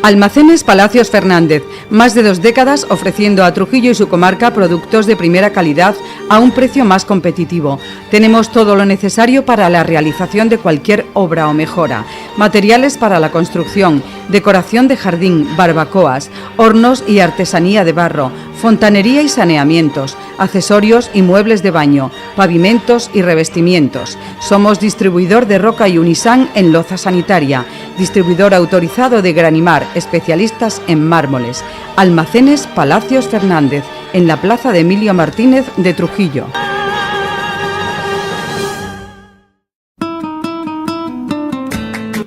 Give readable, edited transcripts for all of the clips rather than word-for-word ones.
Almacenes Palacios Fernández, más de 2 décadas ofreciendo a Trujillo y su comarca productos de primera calidad a un precio más competitivo. Tenemos todo lo necesario para la realización de cualquier obra o mejora. Materiales para la construcción, decoración de jardín, barbacoas, hornos y artesanía de barro, fontanería y saneamientos, accesorios y muebles de baño, pavimentos y revestimientos. Somos distribuidor de Roca y Unisan en loza sanitaria, distribuidor autorizado de Granimar, especialistas en mármoles. Almacenes Palacios Fernández, en la plaza de Emilio Martínez de Trujillo.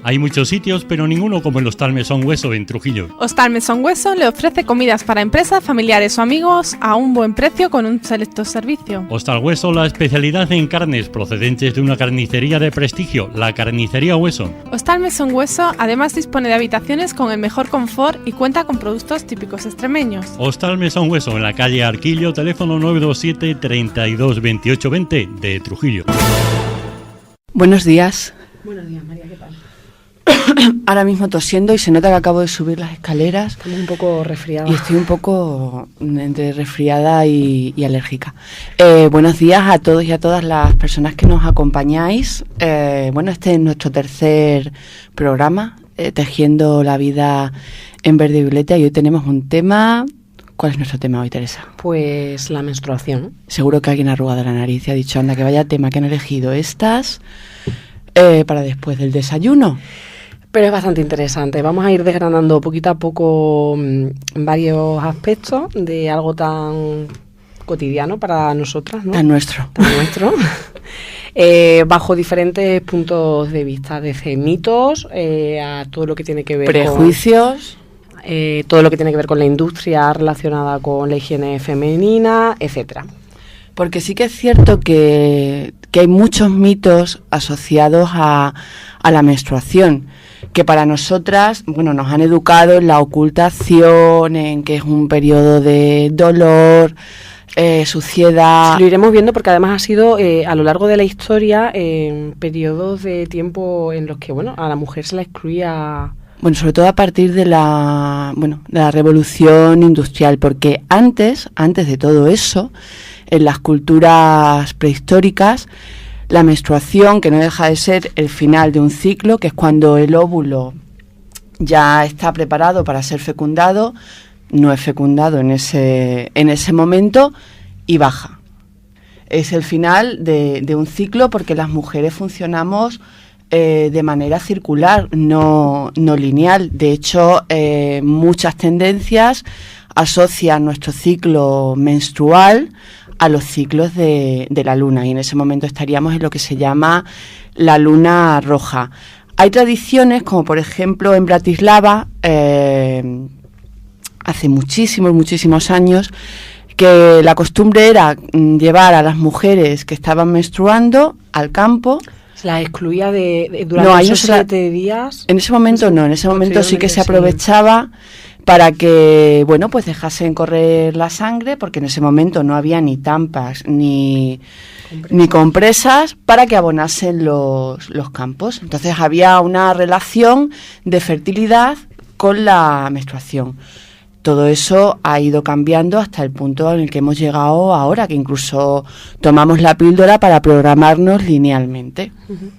Hay muchos sitios, pero ninguno como el Hostal Mesón Hueso en Trujillo. Hostal Mesón Hueso le ofrece comidas para empresas, familiares o amigos a un buen precio con un selecto servicio. Hostal Hueso, la especialidad en carnes procedentes de una carnicería de prestigio, la Carnicería Hueso. Hostal Mesón Hueso además dispone de habitaciones con el mejor confort y cuenta con productos típicos extremeños. Hostal Mesón Hueso, en la calle Arquillo, teléfono 927 32 28 20 de Trujillo. Buenos días. Buenos días, María, ¿qué tal? Ahora mismo tosiendo y se nota que acabo de subir las escaleras. Estoy un poco resfriada. Y estoy un poco entre resfriada y alérgica. Buenos días a todos y a todas las personas que nos acompañáis. Este es nuestro tercer programa, Tejiendo la Vida en Verde y Violeta, y hoy tenemos un tema. ¿Cuál es nuestro tema hoy, Teresa? Pues la menstruación. Seguro que alguien ha arrugado la nariz y ha dicho, anda, que vaya tema que han elegido estas para después del desayuno. Pero es bastante interesante. Vamos a ir desgranando poquito a poco varios aspectos de algo tan cotidiano para nosotras, ¿no? Tan nuestro. Bajo diferentes puntos de vista, desde mitos a todo lo que tiene que ver prejuicios, todo lo que tiene que ver con la industria relacionada con la higiene femenina, etcétera. Porque sí que es cierto que hay muchos mitos asociados a la menstruación, que para nosotras, nos han educado en la ocultación, en que es un periodo de dolor, suciedad. Lo iremos viendo porque además ha sido a lo largo de la historia periodos de tiempo en los que a la mujer se la excluía. Sobre todo a partir de la revolución industrial, porque antes de todo eso, en las culturas prehistóricas, la menstruación, que no deja de ser el final de un ciclo, que es cuando el óvulo ya está preparado para ser fecundado, no es fecundado en ese momento y baja. Es el final de un ciclo porque las mujeres funcionamos de manera circular, no lineal. De hecho, muchas tendencias asocian nuestro ciclo menstrual a los ciclos de la luna, y en ese momento estaríamos en lo que se llama la luna roja. Hay tradiciones, como por ejemplo en Bratislava, hace muchísimos años, que la costumbre era llevar a las mujeres que estaban menstruando al campo. Se las excluía durante esos 7 días. En ese momento no, en ese momento sí que se aprovechaba para que, pues dejasen correr la sangre, porque en ese momento no había ni tampas ni compresas para que abonasen los campos. Entonces había una relación de fertilidad con la menstruación. Todo eso ha ido cambiando hasta el punto en el que hemos llegado ahora, que incluso tomamos la píldora para programarnos linealmente. Uh-huh.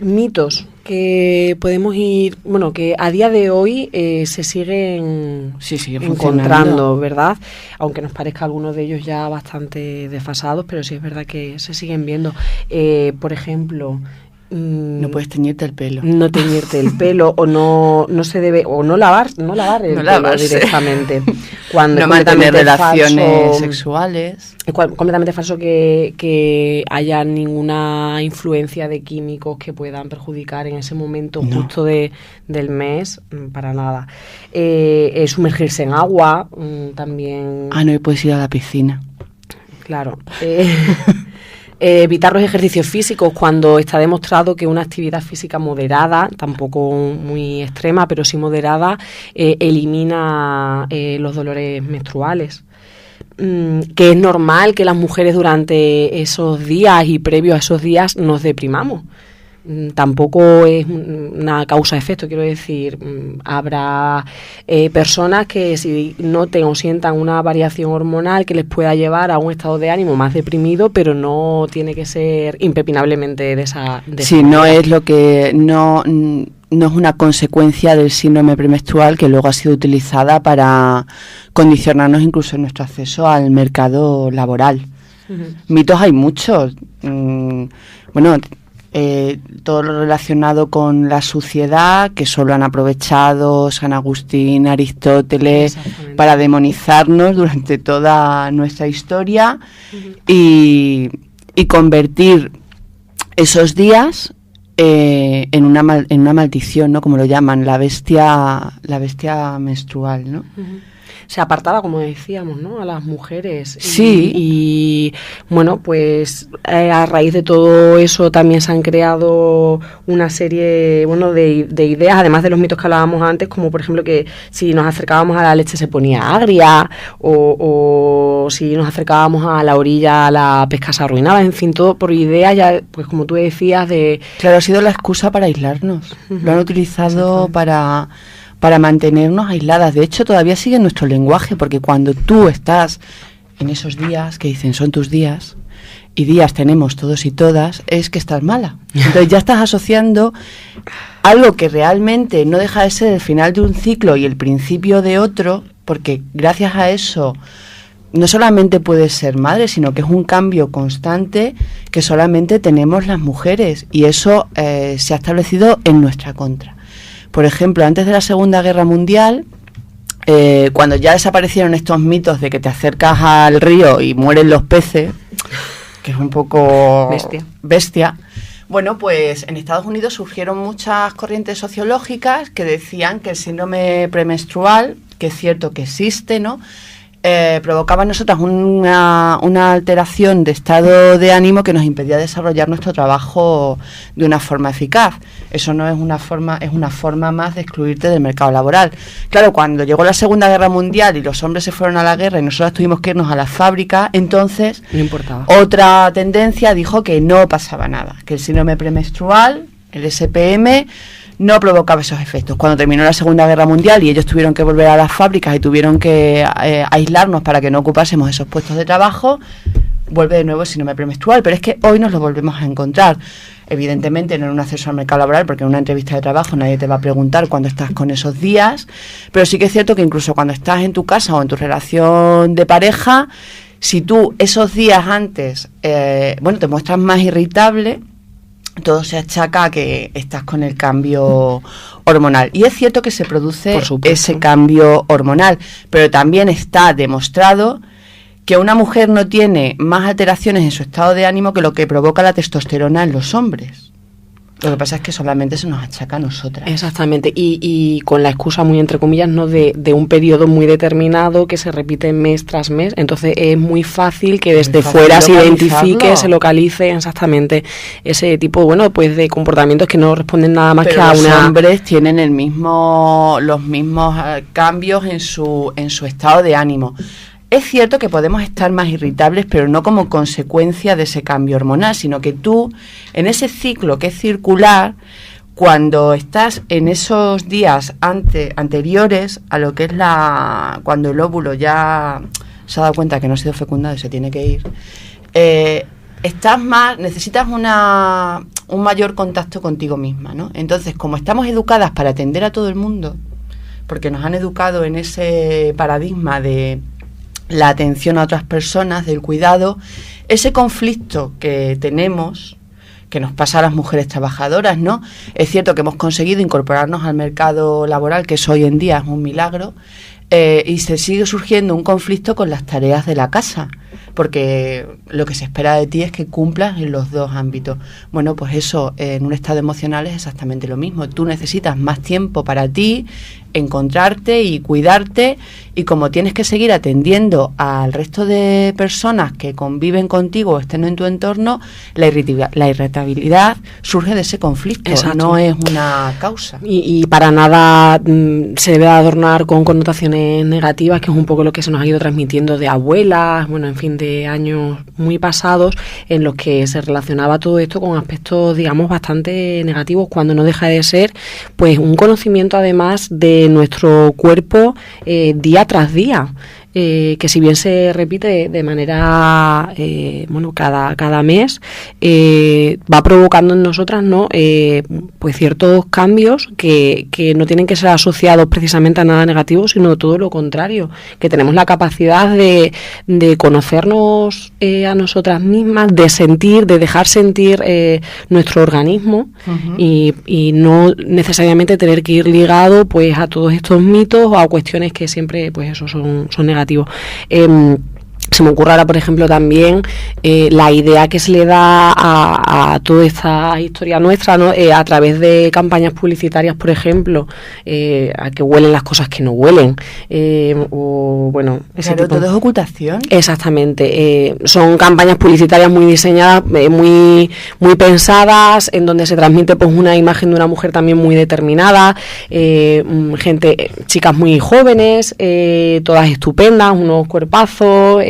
Mitos que podemos ir, que a día de hoy se siguen encontrando, ¿verdad? Aunque nos parezca algunos de ellos ya bastante desfasados, pero sí es verdad que se siguen viendo. Por ejemplo, no puedes teñirte el pelo. No teñirte el pelo, o no se debe, o no lavar el pelo directamente. Cuando no mantener relaciones sexuales. Es completamente falso que haya ninguna influencia de químicos que puedan perjudicar en ese momento justo del mes, para nada. Sumergirse en agua también. No puedes ir a la piscina. Claro. Evitar los ejercicios físicos cuando está demostrado que una actividad física moderada, tampoco muy extrema, pero sí moderada, elimina los dolores menstruales. Que es normal que las mujeres durante esos días y previo a esos días nos deprimamos. tampoco es una causa-efecto, quiero decir, habrá personas que si noten o sientan una variación hormonal que les pueda llevar a un estado de ánimo más deprimido, pero no tiene que ser impepinablemente de esa manera. No es lo que no es una consecuencia del síndrome premenstrual que luego ha sido utilizada para condicionarnos incluso en nuestro acceso al mercado laboral. Mitos hay muchos. Todo lo relacionado con la suciedad, que solo han aprovechado San Agustín, Aristóteles, para demonizarnos durante toda nuestra historia y convertir esos días en una maldición, ¿no? Como lo llaman, la bestia menstrual, ¿no? Se apartaba, como decíamos, ¿no?, a las mujeres. Sí. Y bueno, pues a raíz de todo eso también se han creado una serie, bueno, de ideas, además de los mitos que hablábamos antes, como por ejemplo que si nos acercábamos a la leche se ponía agria, o si nos acercábamos a la orilla la pesca se arruinaba, en fin, todo por ideas ya, pues como tú decías, de... Claro, ha sido la excusa para aislarnos. Lo han utilizado para mantenernos aisladas. De hecho, todavía sigue en nuestro lenguaje, porque cuando tú estás en esos días, que dicen son tus días, y días tenemos todos y todas, es que estás mala. Entonces ya estás asociando algo que realmente no deja de ser el final de un ciclo y el principio de otro, porque gracias a eso no solamente puedes ser madre, sino que es un cambio constante que solamente tenemos las mujeres, y eso se ha establecido en nuestra contra. Por ejemplo, antes de la Segunda Guerra Mundial, cuando ya desaparecieron estos mitos de que te acercas al río y mueren los peces, que es un poco bestia, bueno, pues en Estados Unidos surgieron muchas corrientes sociológicas que decían que el síndrome premenstrual, que es cierto que existe, ¿no?, provocaba en nosotras una alteración de estado de ánimo que nos impedía desarrollar nuestro trabajo de una forma eficaz. Eso no es una forma, es una forma más de excluirte del mercado laboral. Claro, cuando llegó la Segunda Guerra Mundial y los hombres se fueron a la guerra y nosotros tuvimos que irnos a la fábrica, entonces no importaba. Otra tendencia dijo que no pasaba nada, que el síndrome premenstrual, el SPM, no provocaba esos efectos. Cuando terminó la Segunda Guerra Mundial y ellos tuvieron que volver a las fábricas y tuvieron que aislarnos para que no ocupásemos esos puestos de trabajo, vuelve de nuevo el síndrome premenstrual. Pero es que hoy nos lo volvemos a encontrar. Evidentemente no en un acceso al mercado laboral, porque en una entrevista de trabajo nadie te va a preguntar cuándo estás con esos días, pero sí que es cierto que incluso cuando estás en tu casa o en tu relación de pareja, si tú esos días antes te muestras más irritable, todo se achaca a que estás con el cambio hormonal. Y es cierto que se produce ese cambio hormonal, pero también está demostrado que una mujer no tiene más alteraciones en su estado de ánimo que lo que provoca la testosterona en los hombres. Lo que pasa es que solamente se nos achaca a nosotras. Exactamente, y con la excusa muy entre comillas, ¿no?, de un periodo muy determinado que se repite mes tras mes. Entonces es muy fácil que desde fuera se identifique, se localice exactamente ese tipo, bueno, pues de comportamientos que no responden nada más que a los hombres tienen los mismos cambios en su estado de ánimo. Es cierto que podemos estar más irritables, pero no como consecuencia de ese cambio hormonal, sino que tú, en ese ciclo que es circular, cuando estás en esos días anteriores a lo que es cuando el óvulo ya se ha dado cuenta que no ha sido fecundado y se tiene que ir, necesitas un mayor contacto contigo misma, ¿no? Entonces, como estamos educadas para atender a todo el mundo, porque nos han educado en ese paradigma de la atención a otras personas, del cuidado, ese conflicto que tenemos, que nos pasa a las mujeres trabajadoras, ¿no? Es cierto que hemos conseguido incorporarnos al mercado laboral, que eso hoy en día es un milagro, y se sigue surgiendo un conflicto con las tareas de la casa, porque lo que se espera de ti es que cumplas en los dos ámbitos. Bueno, pues eso en un estado emocional es exactamente lo mismo. Tú necesitas más tiempo para ti, encontrarte y cuidarte, y como tienes que seguir atendiendo al resto de personas que conviven contigo o estén en tu entorno, la irritabilidad surge de ese conflicto. Exacto. No es una causa. Y para nada se debe adornar con connotaciones negativas, que es un poco lo que se nos ha ido transmitiendo de abuelas, bueno, en fin, fin, de años muy pasados, en los que se relacionaba todo esto con aspectos, digamos, bastante negativos, cuando no deja de ser, pues, un conocimiento además de nuestro cuerpo día tras día. Que si bien se repite de manera, cada mes, va provocando en nosotras, ¿no? Pues ciertos cambios que no tienen que ser asociados precisamente a nada negativo, sino todo lo contrario, que tenemos la capacidad de conocernos a nosotras mismas, de sentir, de dejar sentir nuestro organismo, uh-huh. y no necesariamente tener que ir ligado, pues, a todos estos mitos o a cuestiones que siempre, pues, eso son negativos. Se me ocurre ahora, por ejemplo, también la idea que se le da a toda esta historia nuestra, ¿no? A través de campañas publicitarias, por ejemplo, a que huelen las cosas que no huelen, o bueno, ese claro, tipo. todo es ocultación. Exactamente, son campañas publicitarias muy diseñadas, muy pensadas, en donde se transmite, pues, una imagen de una mujer también muy determinada, chicas muy jóvenes, todas estupendas, unos cuerpazos,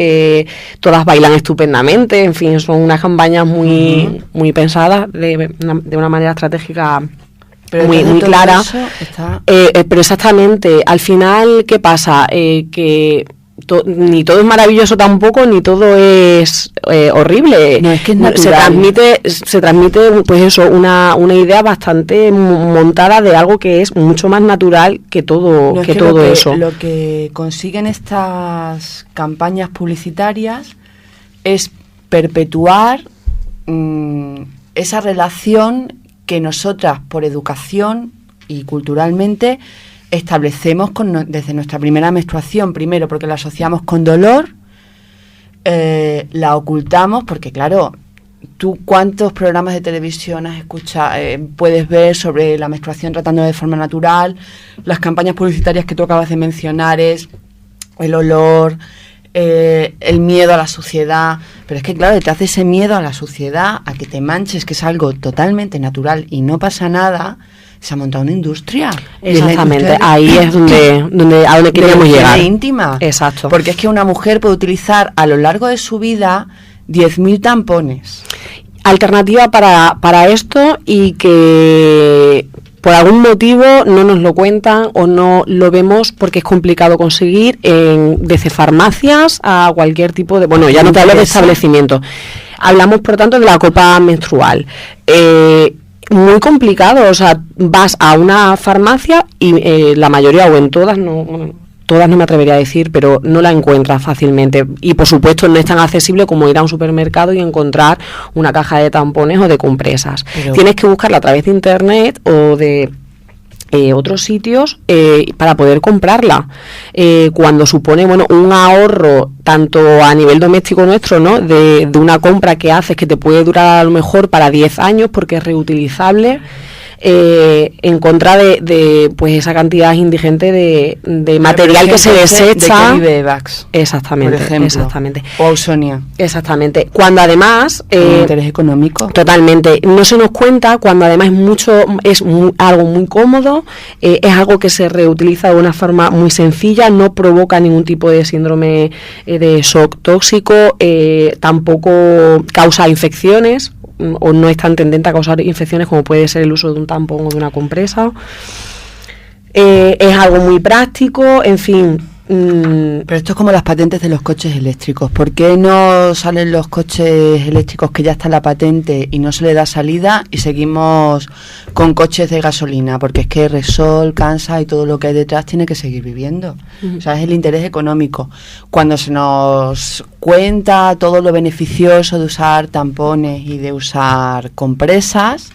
todas bailan estupendamente, en fin, son unas campañas muy pensadas de una manera estratégica, pero muy clara. Pero exactamente, al final, ¿qué pasa? Que ni todo es maravilloso tampoco, ni todo es horrible. No, es que es natural. Se transmite, pues eso, una idea bastante montada de algo que es mucho más natural que todo, no, eso. Lo que consiguen estas campañas publicitarias es perpetuar esa relación que nosotras, por educación y culturalmente, establecemos desde nuestra primera menstruación. Primero porque la asociamos con dolor, la ocultamos porque, claro, tú cuántos programas de televisión has escuchado, puedes ver sobre la menstruación tratando de forma natural. Las campañas publicitarias que tú acabas de mencionar es el olor, el miedo a la suciedad, pero es que, claro, detrás de ese miedo a la suciedad, a que te manches, que es algo totalmente natural y no pasa nada, se ha montado una industria. Exactamente, ahí es a donde queríamos llegar. Íntima. Exacto. Porque es que una mujer puede utilizar a lo largo de su vida 10.000 tampones. Alternativa para esto, y que por algún motivo no nos lo cuentan o no lo vemos porque es complicado conseguir desde farmacias a cualquier tipo de... Bueno, ya no te hablo de establecimiento. Hablamos, por tanto, de la copa menstrual. Muy complicado, o sea, vas a una farmacia y la mayoría, o en todas, todas no me atrevería a decir, pero no la encuentras fácilmente, y por supuesto no es tan accesible como ir a un supermercado y encontrar una caja de tampones o de compresas. Tienes que buscarla a través de internet o de otros sitios para poder comprarla, cuando supone, bueno, un ahorro tanto a nivel doméstico nuestro, ¿no? De una compra que haces que te puede durar a lo mejor para 10 años porque es reutilizable, en contra de pues esa cantidad indigente de material que se desecha. De Bags, exactamente, por ejemplo, exactamente. O Ausonia. Exactamente. Cuando además interés económico. Totalmente. No se nos cuenta cuando además algo muy cómodo, es algo que se reutiliza de una forma muy sencilla, no provoca ningún tipo de síndrome de shock tóxico, tampoco causa infecciones, o no es tan tendente a causar infecciones como puede ser el uso de un tampón o de una compresa. Es algo muy práctico, en fin. Pero esto es como las patentes de los coches eléctricos. ¿Por qué no salen los coches eléctricos que ya está la patente y no se le da salida y seguimos con coches de gasolina? Porque es que Repsol, Kansas y todo lo que hay detrás tiene que seguir viviendo. O sea, es el interés económico. Cuando se nos cuenta todo lo beneficioso de usar tampones y de usar compresas,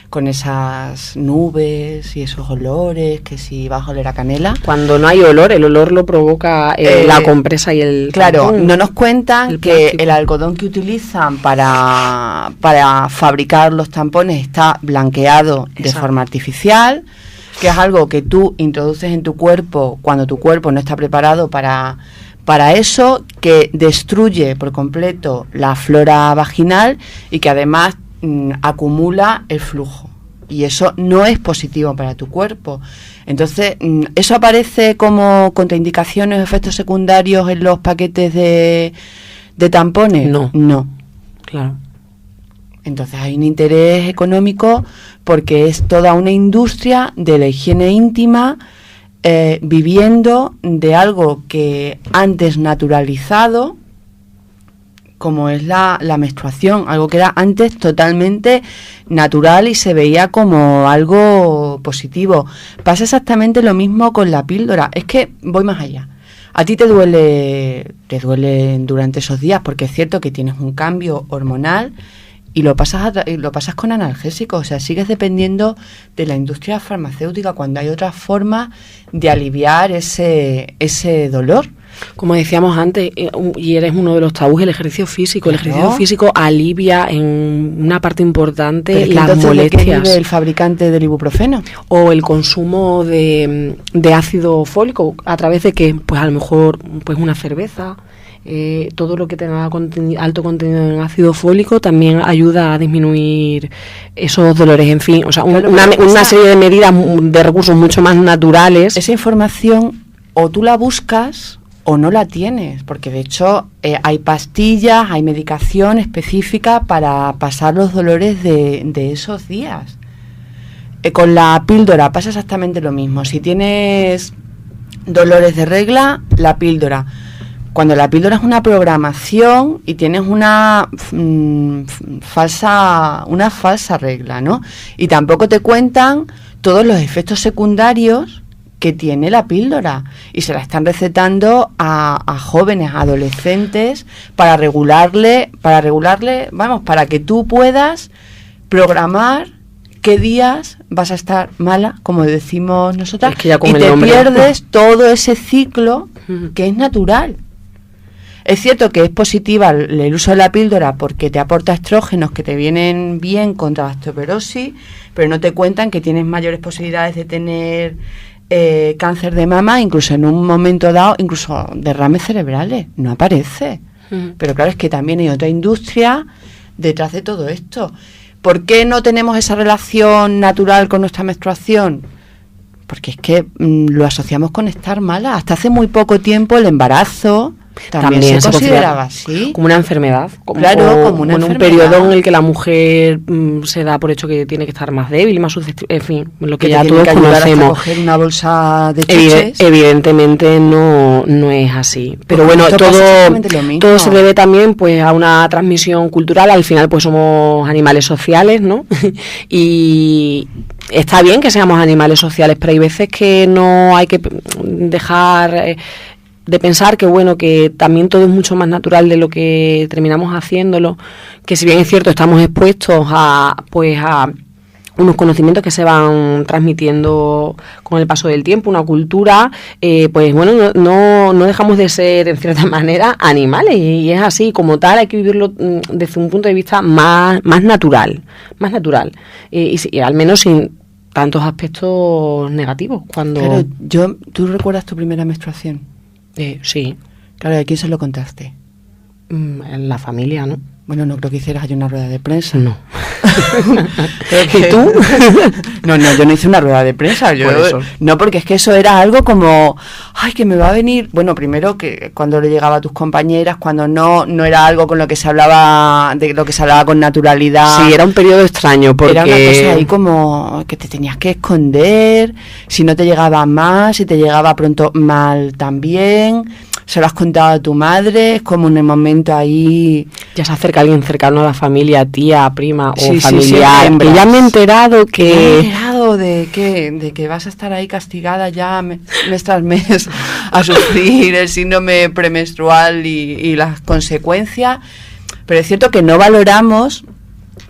con esas nubes y esos olores, que si vas a oler a canela. Cuando no hay olor, el olor lo provoca la compresa y el... Claro, tampón, no nos cuentan que el algodón que utilizan para fabricar los tampones está blanqueado de forma artificial, que es algo que tú introduces en tu cuerpo cuando tu cuerpo no está preparado para eso, que destruye por completo la flora vaginal y que además acumula el flujo, y eso no es positivo para tu cuerpo. Entonces, eso aparece como contraindicaciones o efectos secundarios en los paquetes de ¿De tampones? No. Claro. Entonces hay un interés económico porque es toda una industria de la higiene íntima, viviendo de algo que antes naturalizado, como es la menstruación, algo que era antes totalmente natural y se veía como algo positivo. Pasa exactamente lo mismo con la píldora. Es que voy más allá. A ti te duele durante esos días porque es cierto que tienes un cambio hormonal y lo pasas con analgésicos, o sea, sigues dependiendo de la industria farmacéutica cuando hay otras formas de aliviar ese dolor. Como decíamos antes, y eres uno de los tabús, el ejercicio físico. Claro. El ejercicio físico alivia en una parte importante las molestias. ¿De qué vive el fabricante del ibuprofeno? O el consumo de ácido fólico, ¿a través de qué? Pues a lo mejor pues una cerveza. Todo lo que tenga alto contenido en ácido fólico también ayuda a disminuir esos dolores. En fin, o sea, claro, una serie de medidas, de recursos mucho más naturales. Esa información o tú la buscas o no la tienes, porque de hecho hay pastillas, hay medicación específica para pasar los dolores de esos días. Con la píldora pasa exactamente lo mismo. Si tienes dolores de regla, la píldora. Cuando la píldora es una programación y tienes una falsa regla, ¿no? Y tampoco te cuentan todos los efectos secundarios que tiene la píldora y se la están recetando a jóvenes, a adolescentes para regularle, para que tú puedas programar qué días vas a estar mala, como decimos nosotras, es que ya y te pierdes todo ese ciclo que es natural. Es cierto que es positiva el uso de la píldora porque te aporta estrógenos que te vienen bien contra la osteoporosis, pero no te cuentan que tienes mayores posibilidades de tener cáncer de mama, incluso en un momento dado, incluso derrames cerebrales. No aparece. Pero claro, es que también hay otra industria detrás de todo esto. ¿Por qué no tenemos esa relación natural con nuestra menstruación? Porque es que lo asociamos con estar mala. Hasta hace muy poco tiempo el embarazo también se consideraba así, como una enfermedad, como una enfermedad. Un periodo en el que la mujer se da por hecho que tiene que estar más débil, más susceptible, en fin, lo que ya todos conocemos. A coger una bolsa de chuches. Evidentemente no es así, pero bueno, todo se debe también pues a una transmisión cultural. Al final pues somos animales sociales, ¿no? Y está bien que seamos animales sociales, pero hay veces que no hay que dejar de pensar que bueno, que también todo es mucho más natural de lo que terminamos haciéndolo, que si bien es cierto estamos expuestos a unos conocimientos que se van transmitiendo con el paso del tiempo, una cultura, pues bueno, no dejamos de ser en cierta manera animales, y es así, como tal hay que vivirlo desde un punto de vista más natural, y al menos sin tantos aspectos negativos. Claro, ¿tú recuerdas tu primera menstruación? Sí. Claro, ¿a quién se lo contaste? En la familia, ¿no? Bueno, no creo que hicieras allí una rueda de prensa. No. ¿Y tú? No, yo no hice una rueda de prensa. No, porque es que eso era algo como, ay, que me va a venir. Bueno, primero que cuando le llegaba a tus compañeras, cuando no era algo con lo que se hablaba, de lo que se hablaba con naturalidad. Sí, era un periodo extraño porque era una cosa ahí como que te tenías que esconder, si no te llegaba más, si te llegaba pronto mal también. Se lo has contado a tu madre, es como un momento ahí. Ya se acerca alguien cercano a la familia, tía, prima o familiar. Sí, ya me he enterado de que vas a estar ahí castigada ya mes tras mes a sufrir el síndrome premenstrual y las consecuencias. Pero es cierto que no valoramos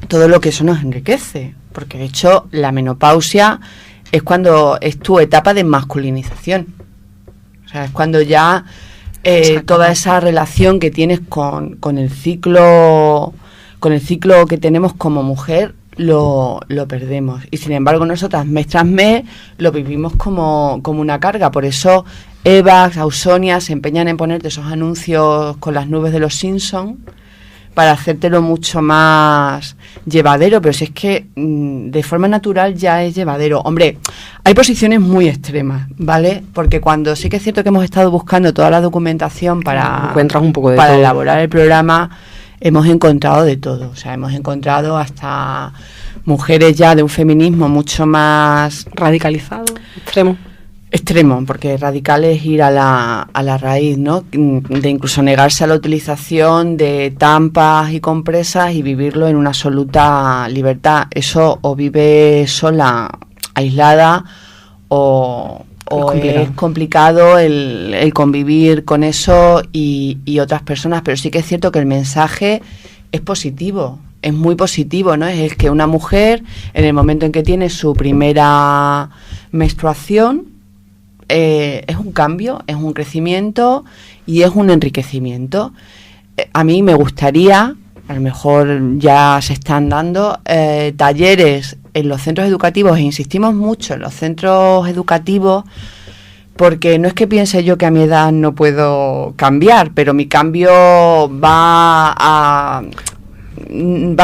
todo lo que eso nos enriquece, porque de hecho la menopausia es cuando es tu etapa de masculinización. O sea, es cuando ya toda esa relación que tienes con el ciclo que tenemos como mujer lo perdemos, y sin embargo nosotras mes tras mes lo vivimos como una carga. Por eso Eva, Ausonia se empeñan en ponerte esos anuncios con las nubes de los Simpsons para hacértelo mucho más llevadero, pero si es que de forma natural ya es llevadero. Hombre, hay posiciones muy extremas, ¿vale? Porque cuando sí que es cierto que hemos estado buscando toda la documentación para elaborar el programa, hemos encontrado de todo. O sea, hemos encontrado hasta mujeres ya de un feminismo mucho más radicalizado, extremo, porque radical es ir a la raíz, ¿no? De incluso negarse a la utilización de tampas y compresas y vivirlo en una absoluta libertad. Eso o vive sola, aislada, o es complicado el convivir con eso y otras personas. Pero sí que es cierto que el mensaje es positivo, es muy positivo, ¿no? Es el que una mujer, en el momento en que tiene su primera menstruación, es un cambio, es un crecimiento y es un enriquecimiento. A mí me gustaría, a lo mejor ya se están dando talleres en los centros educativos, e insistimos mucho en los centros educativos, porque no es que piense yo que a mi edad no puedo cambiar, pero mi cambio va a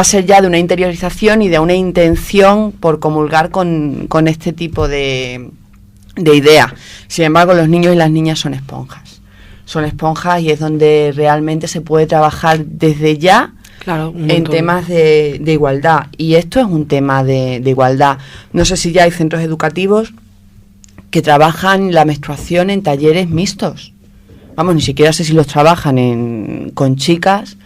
ser ya de una interiorización y de una intención por comulgar con este tipo de idea. Sin embargo, los niños y las niñas son esponjas y es donde realmente se puede trabajar desde ya, claro, en temas de igualdad, y esto es un tema de igualdad. No sé si ya hay centros educativos que trabajan la menstruación en talleres mixtos. Vamos, ni siquiera sé si los trabajan con chicas,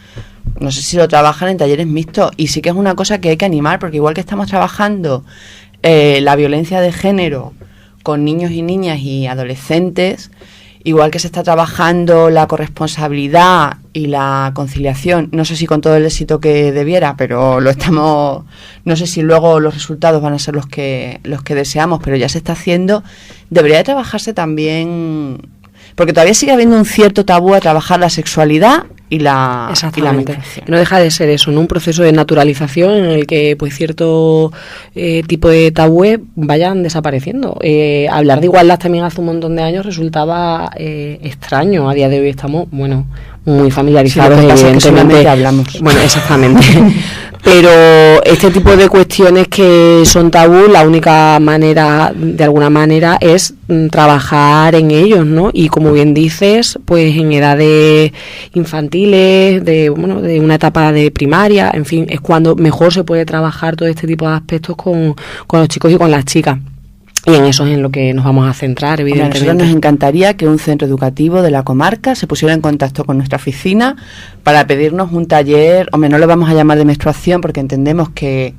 no sé si lo trabajan en talleres mixtos, y sí que es una cosa que hay que animar, porque igual que estamos trabajando la violencia de género con niños y niñas y adolescentes, igual que se está trabajando la corresponsabilidad y la conciliación, no sé si con todo el éxito que debiera, pero lo estamos, no sé si luego los resultados van a ser los que deseamos, pero ya se está haciendo. Debería de trabajarse también, porque todavía sigue habiendo un cierto tabú a trabajar la sexualidad y la menstruación. No deja de ser eso, ¿no? Un proceso de naturalización en el que pues cierto tipo de tabúes vayan desapareciendo. Hablar de igualdad también hace un montón de años resultaba extraño. A día de hoy estamos, muy familiarizados, sí, evidentemente. Que hablamos. Bueno, exactamente. Pero este tipo de cuestiones que son tabú, la única manera, de alguna manera, es trabajar en ellos, ¿no? Y como bien dices, pues en edades infantiles, de una etapa de primaria, en fin, es cuando mejor se puede trabajar todo este tipo de aspectos con los chicos y con las chicas. Y en eso es en lo que nos vamos a centrar, evidentemente. A nosotros nos encantaría que un centro educativo de la comarca se pusiera en contacto con nuestra oficina para pedirnos un taller. Hombre, no lo vamos a llamar de menstruación porque entendemos que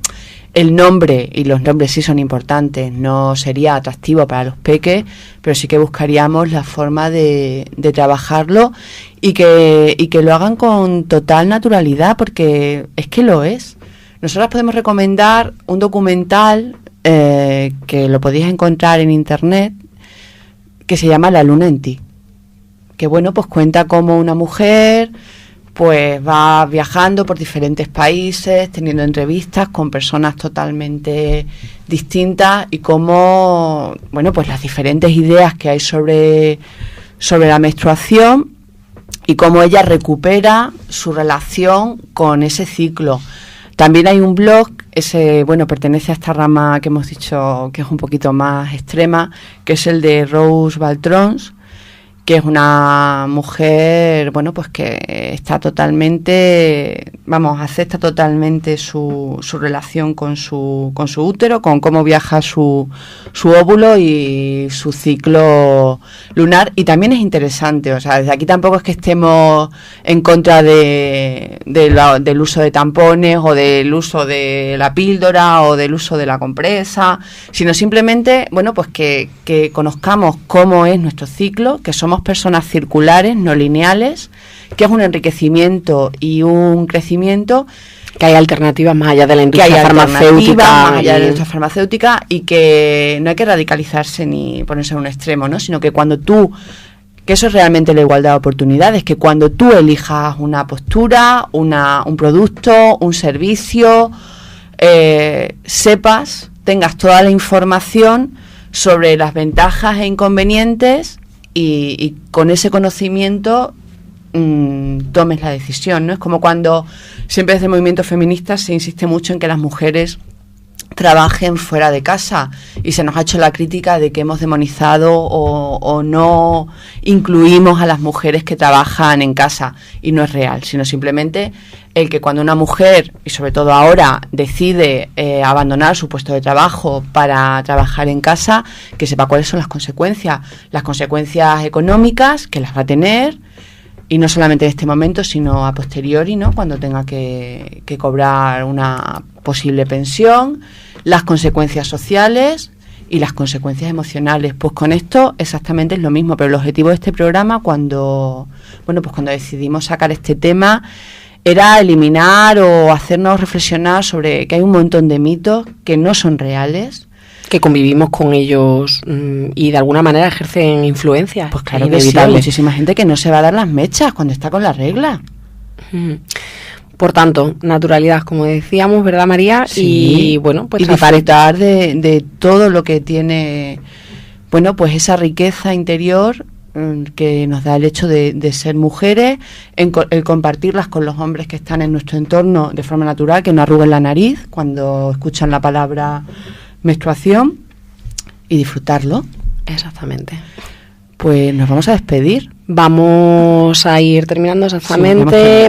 el nombre, y los nombres sí son importantes, no sería atractivo para los peques, pero sí que buscaríamos la forma de trabajarlo y que lo hagan con total naturalidad, porque es que lo es. Nosotros podemos recomendar un documental que lo podéis encontrar en internet, que se llama La luna en ti, que pues cuenta cómo una mujer pues va viajando por diferentes países, teniendo entrevistas con personas totalmente distintas, y cómo pues las diferentes ideas que hay sobre la menstruación y cómo ella recupera su relación con ese ciclo. También hay un blog, pertenece a esta rama que hemos dicho que es un poquito más extrema, que es el de Rose Baltrons, que es una mujer, que está totalmente, acepta totalmente su relación con su útero, con cómo viaja su óvulo y su ciclo lunar. Y también es interesante, o sea, desde aquí tampoco es que estemos en contra del uso de tampones, o del uso de la píldora, o del uso de la compresa, sino simplemente, que conozcamos cómo es nuestro ciclo, que somos personas circulares, no lineales, que es un enriquecimiento y un crecimiento, que hay alternativas más allá de la industria farmacéutica, y que no hay que radicalizarse ni ponerse en un extremo, ¿no? Sino que que eso es realmente la igualdad de oportunidades, que cuando tú elijas una postura, un producto, un servicio, tengas toda la información sobre las ventajas e inconvenientes, y con ese conocimiento tomes la decisión, ¿no? Es como cuando siempre desde el movimiento feminista se insiste mucho en que las mujeres trabajen fuera de casa, y se nos ha hecho la crítica de que hemos demonizado o no incluimos a las mujeres que trabajan en casa, y no es real, sino simplemente el que cuando una mujer, y sobre todo ahora, decide abandonar su puesto de trabajo para trabajar en casa, que sepa cuáles son las consecuencias económicas que las va a tener, y no solamente en este momento, sino a posteriori, ¿no? Cuando tenga que cobrar una posible pensión, las consecuencias sociales y las consecuencias emocionales. Pues con esto exactamente es lo mismo, pero el objetivo de este programa, cuando decidimos sacar este tema, era eliminar o hacernos reflexionar sobre que hay un montón de mitos que no son reales, que convivimos con ellos y de alguna manera ejercen influencia. Pues claro que sí, hay muchísima gente que no se va a dar las mechas cuando está con la regla. Por tanto, naturalidad, como decíamos, ¿verdad, María? Sí. Y bueno, pues y disfrutar de todo lo que tiene, bueno, pues esa riqueza interior que nos da el hecho de ser mujeres, el compartirlas con los hombres que están en nuestro entorno de forma natural, que no arruguen la nariz cuando escuchan la palabra menstruación, y disfrutarlo. Exactamente. Pues nos vamos a despedir. Vamos a ir terminando exactamente,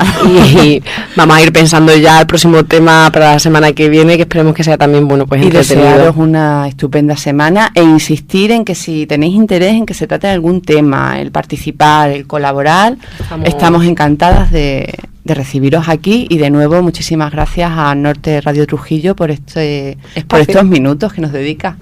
y vamos a ir pensando ya el próximo tema para la semana que viene, que esperemos que sea también, bueno, pues entretenido. Y desearos una estupenda semana, e insistir en que si tenéis interés en que se trate de algún tema, el participar, el colaborar, estamos encantadas de recibiros aquí, y de nuevo muchísimas gracias a Norte Radio Trujillo por estos minutos que nos dedica.